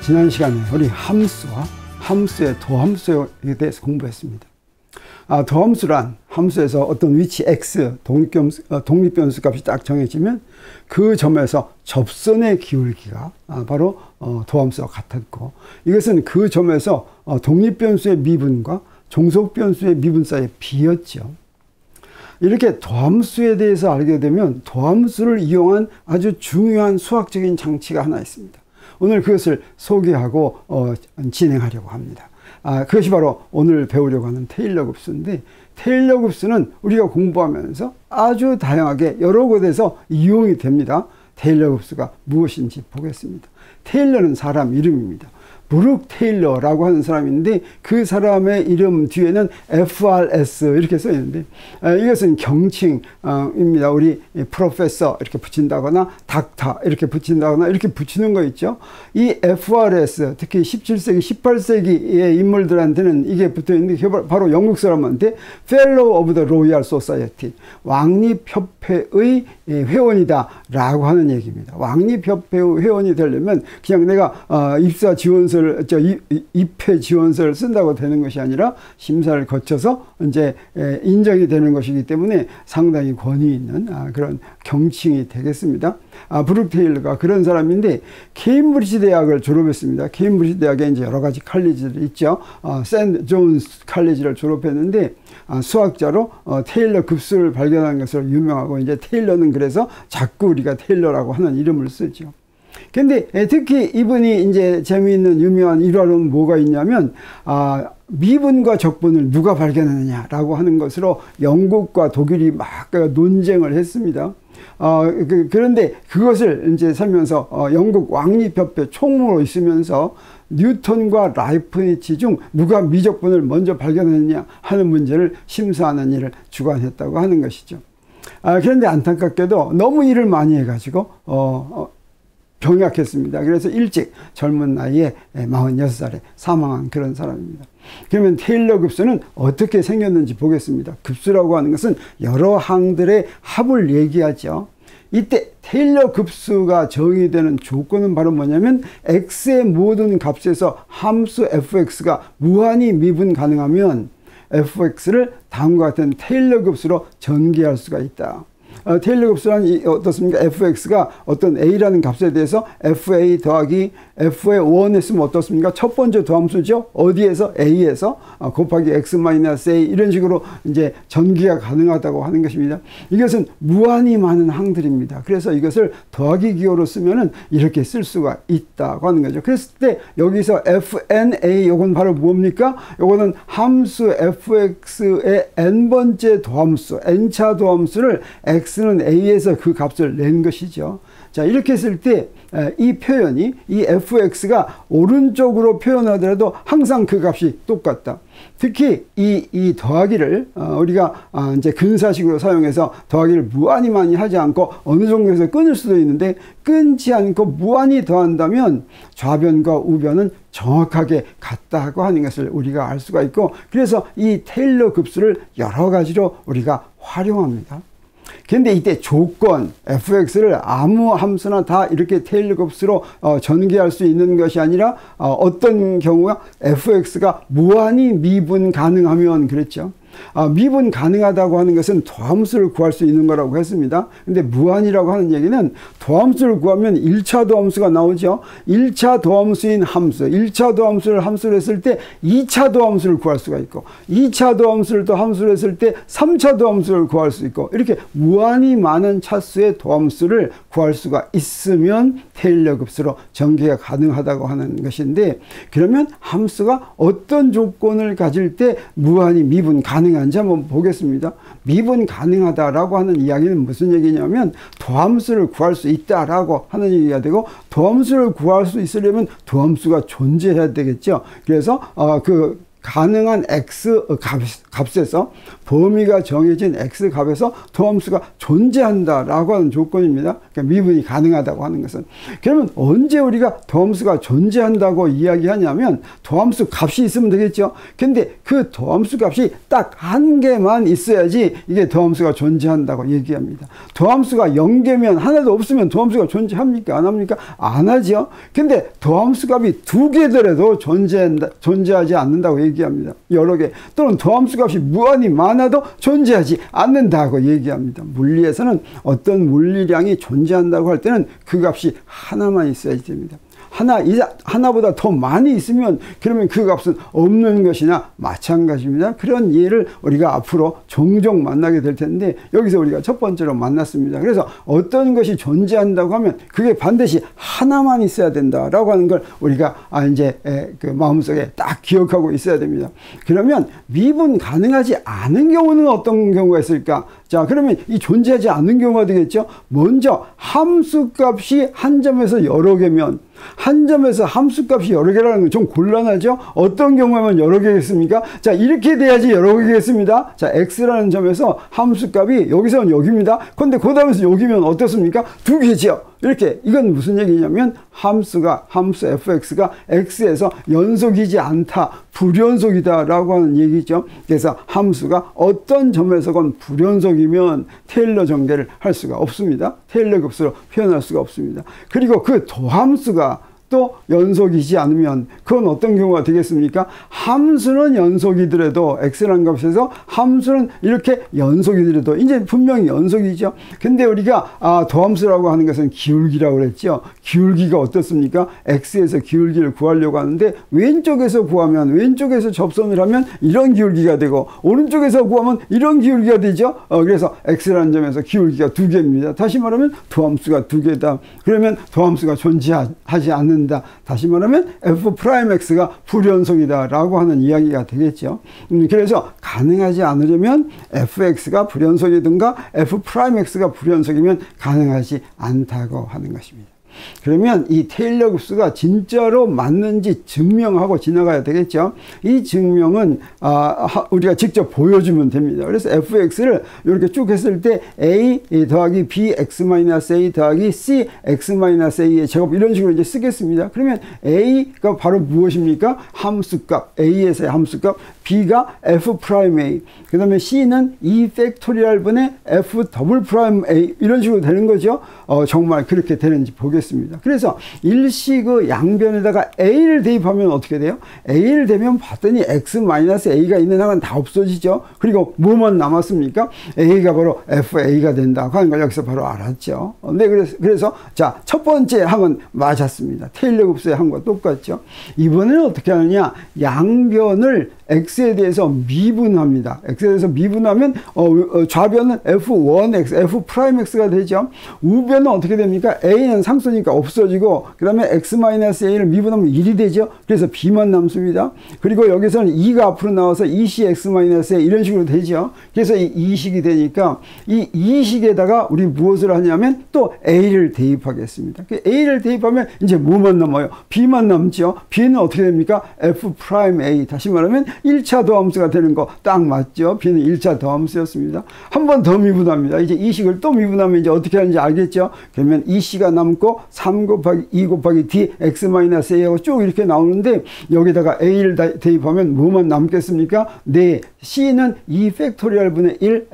지난 시간에 우리 함수와 함수의 도함수에 대해서 공부했습니다. 도함수란 함수에서 어떤 위치 x, 독립변수 값이 딱 정해지면 그 점에서 접선의 기울기가 바로 도함수와 같았고, 이것은 그 점에서 독립변수의 미분과 종속변수의 미분 사이의 비였죠. 이렇게 도함수에 대해서 알게 되면 도함수를 이용한 아주 중요한 수학적인 장치가 하나 있습니다. 오늘 그것을 소개하고 진행하려고 합니다. 그것이 바로 오늘 배우려고 하는 테일러 급수인데, 테일러 급수는 우리가 공부하면서 아주 다양하게 여러 곳에서 이용이 됩니다. 테일러 급수가 무엇인지 보겠습니다. 테일러는 사람 이름입니다. 브룩 테일러라고 하는 사람인데, 그 사람의 이름 뒤에는 FRS 이렇게 써 있는데, 이것은 경칭입니다. 우리 프로페서 이렇게 붙인다거나 닥터 이렇게 붙인다거나 이렇게 붙이는 거 있죠. 이 FRS, 특히 17세기 18세기의 인물들한테는 이게 붙어 있는데, 바로 영국 사람한테 Fellow of the Royal Society, 왕립협회의 회원이다 라고 하는 얘기입니다. 왕립협회의 회원이 되려면 그냥 내가 입사 지원서를 입회 지원서를 쓴다고 되는 것이 아니라 심사를 거쳐서 이제 인정이 되는 것이기 때문에 상당히 권위 있는 그런 경칭이 되겠습니다. 브룩 테일러가 그런 사람인데, 케임브리지 대학을 졸업했습니다. 케임브리지 대학에 이제 여러 가지 칼리지들이 있죠. 샌 존스 칼리지를 졸업했는데, 수학자로 테일러 급수를 발견한 것으로 유명하고, 이제 테일러는 그래서 자꾸 우리가 테일러라고 하는 이름을 쓰죠. 근데 특히 이분이 이제 재미있는 유명한 일화로는 뭐가 있냐면, 미분과 적분을 누가 발견했느냐라고 하는 것으로 영국과 독일이 막 논쟁을 했습니다. 그런데 그것을 이제 살면서 영국 왕립협회 총무로 있으면서 뉴턴과 라이프니츠 중 누가 미적분을 먼저 발견했느냐 하는 문제를 심사하는 일을 주관했다고 하는 것이죠. 그런데 안타깝게도 너무 일을 많이 해가지고 병약했습니다. 그래서 일찍 젊은 나이에 46살에 사망한 그런 사람입니다. 그러면 테일러 급수는 어떻게 생겼는지 보겠습니다. 급수라고 하는 것은 여러 항들의 합을 얘기하죠. 이때 테일러 급수가 정의되는 조건은 바로 뭐냐면, x의 모든 값에서 함수 fx가 무한히 미분 가능하면 fx를 다음과 같은 테일러 급수로 전개할 수가 있다. 테일러 급수란 어떻습니까? fx가 어떤 a라는 값에 대해서 fa 더하기 f의 1 했으면 어떻습니까? 첫 번째 도함수죠. 어디에서? a에서 곱하기 x-a 이런 식으로 이제 전기가 가능하다고 하는 것입니다. 이것은 무한히 많은 항들입니다. 그래서 이것을 더하기 기호로 쓰면은 이렇게 쓸 수가 있다고 하는 거죠. 그랬을 때 여기서 fna, 요건 바로 뭡니까? 요거는 함수 fx의 n번째 도함수, n차 도함수를 x는 a에서 그 값을 낸 것이죠. 자, 이렇게 했을 때 이 표현이, 이 fx가 오른쪽으로 표현하더라도 항상 그 값이 똑같다. 특히 이 더하기를 우리가 이제 근사식으로 사용해서 더하기를 무한히 많이 하지 않고 어느 정도에서 끊을 수도 있는데, 끊지 않고 무한히 더한다면 좌변과 우변은 정확하게 같다고 하는 것을 우리가 알 수가 있고, 그래서 이 테일러 급수를 여러 가지로 우리가 활용합니다. 그런데 이때 조건, fx를 아무 함수나 다 이렇게 테일러 급수로 전개할 수 있는 것이 아니라, 어떤 경우가 fx가 무한히 미분 가능하면 그랬죠. 미분 가능하다고 하는 것은 도함수를 구할 수 있는 거라고 했습니다. 근데 무한이라고 하는 얘기는 도함수를 구하면 1차 도함수가 나오죠. 1차 도함수인 함수, 1차 도함수를 함수로 했을 때 2차 도함수를 구할 수가 있고, 2차 도함수를 또 함수로 했을 때 3차 도함수를 구할 수 있고, 이렇게 무한히 많은 차수의 도함수를 구할 수가 있으면 테일러 급수로 전개가 가능하다고 하는 것인데, 그러면 함수가 어떤 조건을 가질 때 무한히 미분 가능한지 한번 보겠습니다. 미분 가능하다라고 하는 이야기는 무슨 얘기냐면, 도함수를 구할 수 있다라고 하는 얘기가 되고, 도함수를 구할 수 있으려면 도함수가 존재해야 되겠죠. 그래서 그 가능한 x 값에서 범위가 정해진 x 값에서 도함수가 존재한다라고 하는 조건입니다. 그러니까 미분이 가능하다고 하는 것은. 그러면 언제 우리가 도함수가 존재한다고 이야기하냐면 도함수 값이 있으면 되겠죠. 근데 그 도함수 값이 딱 한 개만 있어야지 이게 도함수가 존재한다고 얘기합니다. 도함수가 0개면 하나도 없으면 도함수가 존재합니까? 안 합니까? 안 하죠. 근데 도함수 값이 2개더라도 존재하지 않는다고 얘기합니다. 여러 개. 또는 도함수 값이 무한히 많아도 존재하지 않는다고 얘기합니다. 물리에서는 어떤 물리량이 존재한다고 할 때는 그 값이 하나만 있어야지 됩니다. 하나보다 더 많이 있으면 그러면 그 값은 없는 것이나 마찬가지입니다. 그런 예를 우리가 앞으로 종종 만나게 될 텐데 여기서 우리가 첫 번째로 만났습니다. 그래서 어떤 것이 존재한다고 하면 그게 반드시 하나만 있어야 된다라고 하는 걸 우리가 이제 그 마음속에 딱 기억하고 있어야 됩니다. 그러면 미분 가능하지 않은 경우는 어떤 경우가 있을까? 자, 그러면 이 존재하지 않는 경우가 되겠죠. 먼저 함수값이 한 점에서 여러 개면 한 점에서 함수값이 여러 개라는 건 좀 곤란하죠. 어떤 경우에만 여러 개겠습니까? 자, 이렇게 돼야지 여러 개겠습니다. 자, x라는 점에서 함수값이 여기서는 여기입니다. 근데 그 다음에서 여기면 어떻습니까? 2개죠. 이렇게. 이건 무슨 얘기냐면 함수 fx가 x에서 연속이지 않다, 불연속이다 라고 하는 얘기죠. 그래서 함수가 어떤 점에서건 불연속이면 테일러 전개를 할 수가 없습니다. 테일러 급수로 표현할 수가 없습니다. 그리고 그 도함수가 또 연속이지 않으면 그건 어떤 경우가 되겠습니까? 함수는 연속이더라도 x라는 값에서 함수는 이렇게 연속이더라도 이제 분명히 연속이죠. 근데 우리가 도함수라고 하는 것은 기울기라고 그랬죠. 기울기가 어떻습니까? x에서 기울기를 구하려고 하는데 왼쪽에서 구하면 왼쪽에서 접선을 하면 이런 기울기가 되고 오른쪽에서 구하면 이런 기울기가 되죠. 그래서 x라는 점에서 기울기가 2개입니다. 다시 말하면 도함수가 2개다. 그러면 도함수가 존재하지 않는 다시 말하면 f'x가 불연속이다 라고 하는 이야기가 되겠죠. 그래서 가능하지 않으려면 fx가 불연속이든가 f'x가 불연속이면 가능하지 않다고 하는 것입니다. 그러면 이 테일러 급수가 진짜로 맞는지 증명하고 지나가야 되겠죠. 이 증명은 우리가 직접 보여주면 됩니다. 그래서 fx를 이렇게 쭉 했을 때 a 더하기 bx-a 더하기 cx-a의 제곱 이런 식으로 이제 쓰겠습니다. 그러면 a가 바로 무엇입니까? 함수값, a에서의 함수값, b가 f'(a), 그 다음에 c는 e 팩토리얼 분의 f'(a) 이런 식으로 되는 거죠. 정말 그렇게 되는지 보겠습니다. 그래서 일식의 양변에다가 a를 대입하면 어떻게 돼요? a를 대면 봤더니 x-a가 있는 항은 다 없어지죠. 그리고 뭐만 남았습니까? a가 바로 fa가 된다고 하는 걸 여기서 바로 알았죠. 네, 그래서 자, 첫 번째 항은 맞았습니다. 테일러 급수의 항과 똑같죠. 이번에는 어떻게 하느냐? 양변을 x에 대해서 미분합니다. x에 대해서 미분하면 좌변은 f1x, f'x가 되죠. 우변은 어떻게 됩니까? a는 상수니까 없어지고 그 다음에 x-a를 미분하면 1이 되죠. 그래서 b만 남습니다. 그리고 여기서는 2가 앞으로 나와서 2cx-a 이런 식으로 되죠. 그래서 이 2식이 되니까 이 2식에다가 우리 무엇을 하냐면 또 a를 대입하겠습니다. a를 대입하면 이제 뭐만 남아요? b만 남죠. b는 어떻게 됩니까? f'a. 다시 말하면 1차 더함수가 되는 거 딱 맞죠? b는 1차 더함수였습니다. 한 번 더 미분합니다. 이제 이 식을 또 미분하면 이제 어떻게 하는지 알겠죠? 그러면 이 c가 남고 3 곱하기 2 곱하기 d x-a하고 쭉 이렇게 나오는데 여기다가 a를 대입하면 뭐만 남겠습니까? 네, c는 2 팩토리얼 분의 1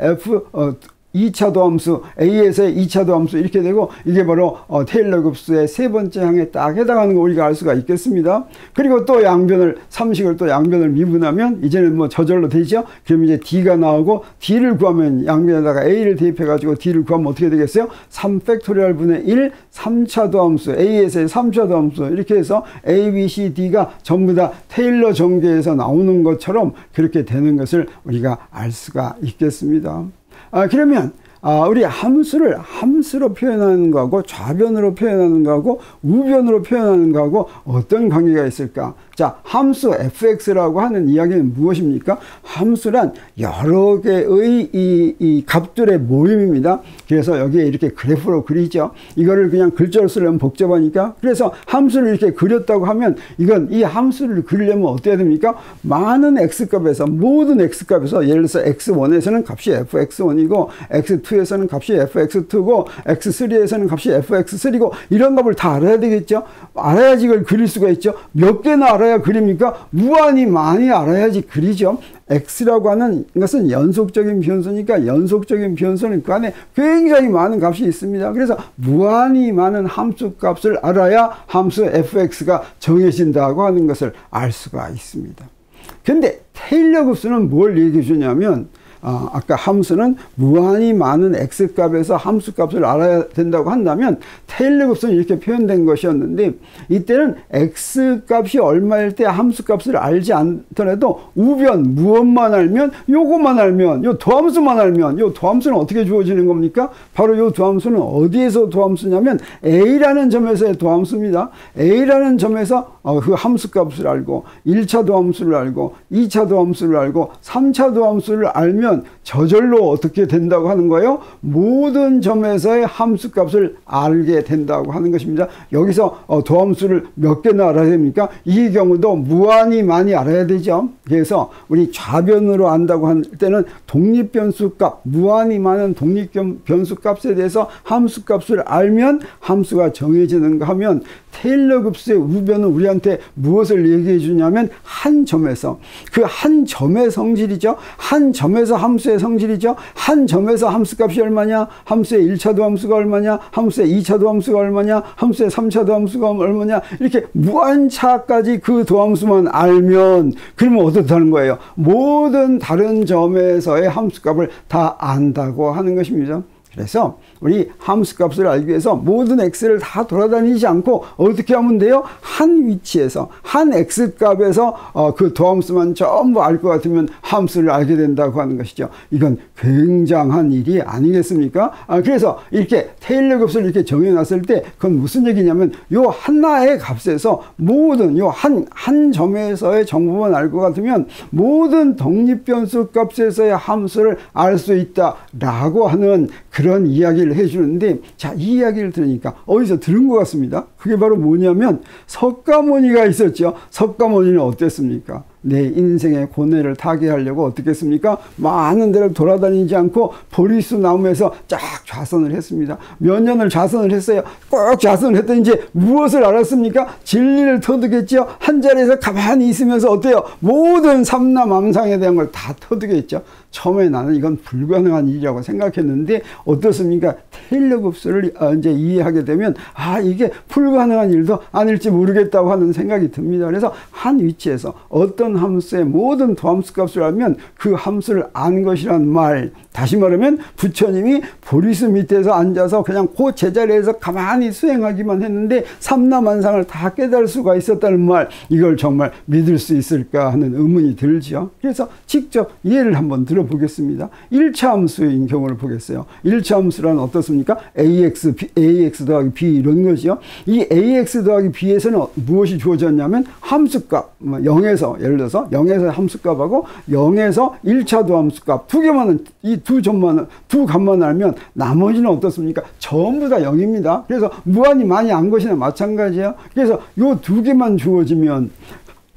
2차 도함수, a에서의 2차 도함수 이렇게 되고 이게 바로 테일러 급수의 세 번째 항에 딱 해당하는 거 우리가 알 수가 있겠습니다. 그리고 또 양변을 3식을 또 양변을 미분하면 이제는 뭐 저절로 되죠. 그럼 이제 d가 나오고 d를 구하면 양변에다가 a를 대입해 가지고 d를 구하면 어떻게 되겠어요? 3 팩토리얼 분의 1 3차 도함수, a에서의 3차 도함수 이렇게 해서 a, b, c, d가 전부 다 테일러 전개에서 나오는 것처럼 그렇게 되는 것을 우리가 알 수가 있겠습니다. 그러면 우리 함수로 표현하는 거하고 좌변으로 표현하는 거하고 우변으로 표현하는 거하고 어떤 관계가 있을까? 자, 함수 fx라고 하는 이야기는 무엇입니까? 함수란 여러 개의 이 값들의 모임입니다. 그래서 여기에 이렇게 그래프로 그리죠. 이거를 그냥 글자로 쓰려면 복잡하니까. 그래서 함수를 이렇게 그렸다고 하면 이 함수를 그리려면 어떻게 됩니까? 많은 x값에서 모든 x값에서 예를 들어서 x1에서는 값이 fx1이고 x2에서는 값이 fx2고 x3에서는 값이 fx3고 이런 값을 다 알아야 되겠죠. 알아야지 이걸 그릴 수가 있죠. 몇 개나 알아야 그립니까? 무한히 많이 알아야지 그리죠. x라고 하는 것은 연속적인 변수니까 연속적인 변수는 그 안에 굉장히 많은 값이 있습니다. 그래서 무한히 많은 함수 값을 알아야 함수 fx가 정해진다고 하는 것을 알 수가 있습니다. 근데 테일러 급수는 뭘 얘기해 주냐면 아까 함수는 무한히 많은 x값에서 함수값을 알아야 된다고 한다면 테일러 급수는 이렇게 표현된 것이었는데 이때는 x값이 얼마일 때 함수값을 알지 않더라도 우변 무엇만 알면 요것만 알면 요 도함수만 알면 요 도함수는 어떻게 주어지는 겁니까? 바로 요 도함수는 어디에서 도함수냐면 a라는 점에서의 도함수입니다. a라는 점에서 그 함수값을 알고 1차 도함수를 알고 2차 도함수를 알고 3차 도함수를 알면 저절로 어떻게 된다고 하는 거예요? 모든 점에서의 함수값을 알게 된다고 하는 것입니다. 여기서 도함수를 몇 개나 알아야 됩니까? 이 경우도 무한히 많이 알아야 되죠. 그래서 우리 좌변으로 안다고 할 때는 독립변수값, 무한히 많은 독립변수값에 대해서 함수값을 알면 함수가 정해지는가 하면 테일러 급수의 우변은 우리한테 무엇을 얘기해 주냐면 한 점에서 그 한 점의 성질이죠. 한 점에서 함수의 성질이죠. 한 점에서 함수값이 얼마냐, 함수의 1차도 함수가 얼마냐, 함수의 2차도 함수가 얼마냐, 함수의 3차도 함수가 얼마냐, 이렇게 무한차까지 그 도함수만 알면 그러면 어떻다는 거예요? 모든 다른 점에서의 함수값을 다 안다고 하는 것입니다. 그래서 우리 함수값을 알기 위해서 모든 x를 다 돌아다니지 않고 어떻게 하면 돼요? 한 위치에서 한 x값에서 그 도함수만 전부 알 것 같으면 함수를 알게 된다고 하는 것이죠. 이건 굉장한 일이 아니겠습니까? 그래서 이렇게 테일러 값을 이렇게 정해놨을 때 그건 무슨 얘기냐면 요 하나의 값에서 모든 요 한 점에서의 정보만 알 것 같으면 모든 독립변수 값에서의 함수를 알 수 있다라고 하는 그런 이야기를 해주는데, 자, 이 이야기를 들으니까 어디서 들은 것 같습니다. 그게 바로 뭐냐면 석가모니가 있었죠. 석가모니는 어땠습니까? 내 인생의 고뇌를 타개하려고 어떻게 했습니까? 많은 데를 돌아다니지 않고 보리수 나무에서 쫙 좌선을 했습니다. 몇 년을 좌선을 했어요. 꼭 좌선을 했더니 이제 무엇을 알았습니까? 진리를 터득했죠. 한 자리에서 가만히 있으면서 어때요? 모든 삼라맘상에 대한 걸 다 터득했죠. 처음에 나는 이건 불가능한 일이라고 생각했는데 어떻습니까? 테일러 급수를 이제 이해하게 되면 이게 불가능한 일도 아닐지 모르겠다고 하는 생각이 듭니다. 그래서 한 위치에서 어떤 함수의 모든 도함수 값을 알면 그 함수를 안 것이란 말, 다시 말하면 부처님이 보리수 밑에서 앉아서 그냥 그 제자리에서 가만히 수행하기만 했는데 삼라만상을 다 깨달을 수가 있었다는 말, 이걸 정말 믿을 수 있을까 하는 의문이 들죠. 그래서 직접 예를 한번 들어보겠습니다. 1차 함수인 경우를 보겠어요. 1차 함수란 어떻습니까? ax 더하기 b 이런 거죠. 이 ax 더하기 b에서는 무엇이 주어졌냐면 함수값, 0에서 예를 들어서 0에서 함수값하고 0에서 1차 도함수값 두 개만, 이 두 값만 알면 나머지는 어떻습니까? 전부 다 0입니다. 그래서 무한히 많이 안 것이나 마찬가지예요. 그래서 요 두 개만 주어지면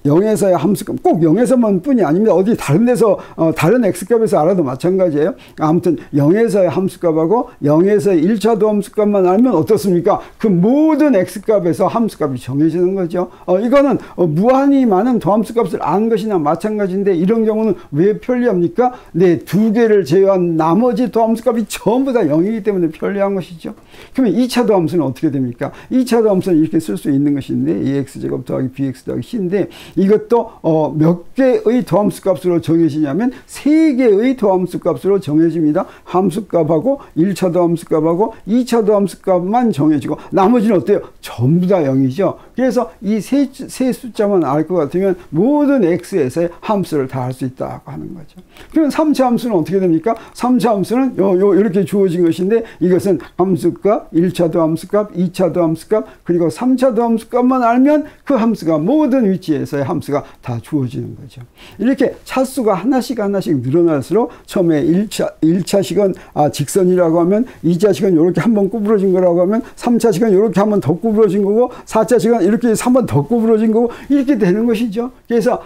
0에서의 함수값, 꼭 0에서만 뿐이 아닙니다. 어디 다른 데서 다른 x값에서 알아도 마찬가지예요. 아무튼 0에서의 함수값하고 0에서의 1차 도함수값만 알면 어떻습니까? 그 모든 x값에서 함수값이 정해지는 거죠. 이거는 무한히 많은 도함수값을 아는 것이나 마찬가지인데 이런 경우는 왜 편리합니까? 네, 두 개를 제외한 나머지 도함수값이 전부 다 0이기 때문에 편리한 것이죠. 그러면 2차 도함수는 어떻게 됩니까? 2차 도함수는 이렇게 쓸 수 있는 것인데 ax제곱 더하기 bx 더하기 c인데 이것도 몇 개의 도함수 값으로 정해지냐면 3개의 도함수 값으로 정해집니다. 함수 값하고 1차 도함수 값하고 2차 도함수 값만 정해지고 나머지는 어때요? 전부 다 0이죠. 그래서 이 세 숫자만 알 것 같으면 모든 x에서의 함수를 다 할 수 있다고 하는 거죠. 그러면 3차 함수는 어떻게 됩니까? 3차 함수는 이렇게 주어진 것인데 이것은 함수값, 1차도 함수값, 2차도 함수값, 그리고 3차도 함수값만 알면 그 함수가 모든 위치에서의 함수가 다 주어지는 거죠. 이렇게 차수가 하나씩 늘어날수록 처음에 1차식은 직선이라고 하면 2차식은 이렇게 한번 구부러진 거라고 하면 3차식은 이렇게 한번 더 구부러진 거고 4차식은 이렇게 한 번 더 구부러진 거고 이렇게 되는 것이죠. 그래서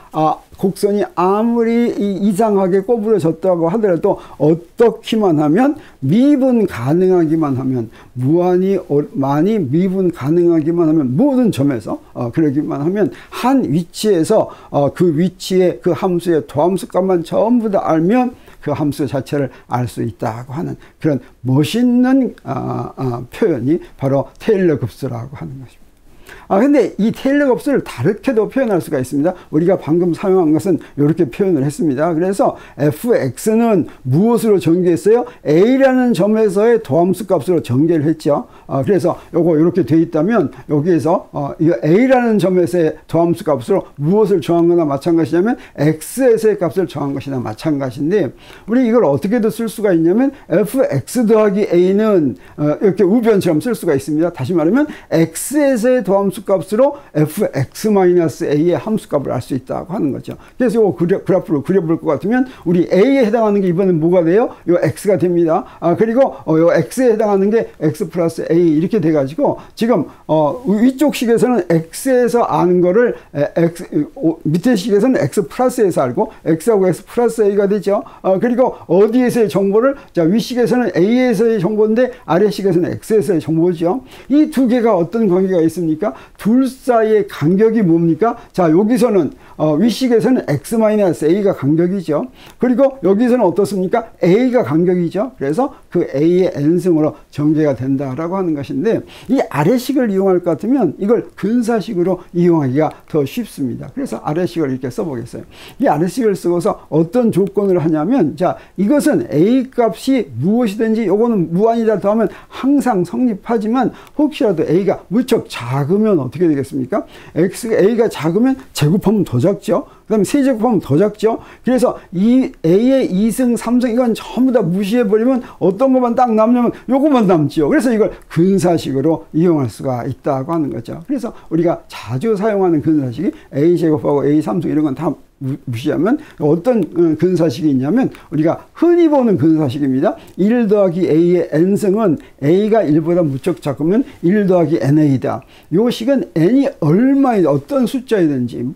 곡선이 아무리 이상하게 꼬부러졌다고 하더라도 어떻게만 하면 미분 가능하기만 하면 무한히 많이 미분 가능하기만 하면 모든 점에서 그러기만 하면 한 위치에서 그 위치의 그 함수의 도함수값만 전부 다 알면 그 함수 자체를 알 수 있다고 하는 그런 멋있는 표현이 바로 테일러 급수라고 하는 것입니다. 근데 이 테일러 급수를 다르게도 표현할 수가 있습니다. 우리가 방금 사용한 것은 이렇게 표현을 했습니다. 그래서 fx는 무엇으로 전개했어요? a라는 점에서의 도함수 값으로 전개를 했죠. 그래서 요거 이렇게 돼 있다면 여기에서 이 a라는 점에서의 도함수 값으로 무엇을 정한 거나 마찬가지냐면 x에서의 값을 정한 것이나 마찬가지인데 우리 이걸 어떻게도 쓸 수가 있냐면 fx 더하기 a는 이렇게 우변처럼 쓸 수가 있습니다. 다시 말하면 x에서의 도함수 값으로 fx-a의 함수값을 알 수 있다고 하는 거죠. 그래서 이 그래프를 그려볼 것 같으면 우리 a에 해당하는 게 이번엔 뭐가 돼요? 이 x가 됩니다. 그리고 이 x에 해당하는 게 x 플러스 a 이렇게 돼가지고 지금 위쪽 식에서는 x에서 아는 거를 밑에 식에서는 x 플러스에서 알고 x하고 x 플러스 a가 되죠. 그리고 어디에서의 정보를 위 식에서는 a에서의 정보인데 아래 식에서는 x에서의 정보죠. 이 두 개가 어떤 관계가 있습니까? 둘 사이의 간격이 뭡니까? 자, 여기서는 위식에서는 x-a가 간격이죠. 그리고 여기서는 어떻습니까? a가 간격이죠. 그래서 그 a의 n승으로 전개가 된다라고 하는 것인데 이 아래식을 이용할 것 같으면 이걸 근사식으로 이용하기가 더 쉽습니다. 그래서 아래식을 이렇게 써보겠어요. 이 아래식을 쓰고서 어떤 조건을 하냐면 자, 이것은 a 값이 무엇이든지 요거는 무한이다 더하면 항상 성립하지만 혹시라도 a가 무척 작으면 어떻게 되겠습니까? a가 작으면 제곱하면 더 작죠. 그 다음에 세제곱하면 더 작죠. 그래서 이 a의 2승, 3승 이건 전부 다 무시해버리면 어떤 것만 딱 남냐면 요것만 남죠. 그래서 이걸 근사식으로 이용할 수가 있다고 하는 거죠. 그래서 우리가 자주 사용하는 근사식이 a제곱하고 a3승 이런 건 다 무시하면 어떤 근사식이 있냐면 우리가 흔히 보는 근사식입니다. 1 더하기 a의 n승은 a가 1보다 무척 작으면 1 더하기 na다. 요 식은 n이 얼마이든 어떤 숫자이든지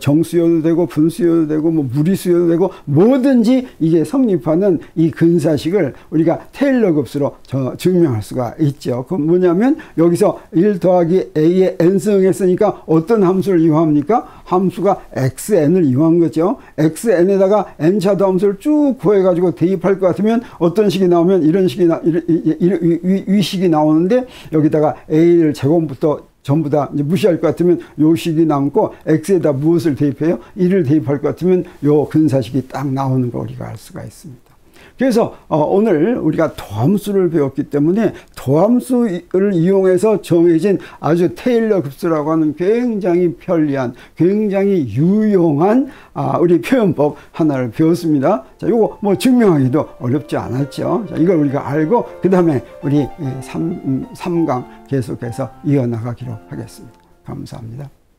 정수여도 되고 분수여도 되고 무리수여도 되고 뭐든지 이게 성립하는 이 근사식을 우리가 테일러 급수로 증명할 수가 있죠. 그럼 뭐냐면 여기서 1 더하기 a의 n승 했으니까 어떤 함수를 이용합니까? 함수가 xn을 이용한 거죠. xn에다가 n차 함수를 쭉 구해가지고 대입할 것 같으면 어떤 식이 나오면 이런 식이 위 식이 나오는데 여기다가 a를 제곱부터 전부 다 이제 무시할 것 같으면 요 식이 남고 x에다 무엇을 대입해요? 1을 대입할 것 같으면 요 근사식이 딱 나오는 거 우리가 알 수가 있습니다. 그래서 오늘 우리가 도함수를 배웠기 때문에 도함수를 이용해서 정해진 아주 테일러 급수라고 하는 굉장히 편리한 굉장히 유용한 우리 표현법 하나를 배웠습니다. 자, 요거 증명하기도 어렵지 않았죠. 자, 이걸 우리가 알고 그 다음에 우리 3강 계속해서 이어나가기로 하겠습니다. 감사합니다.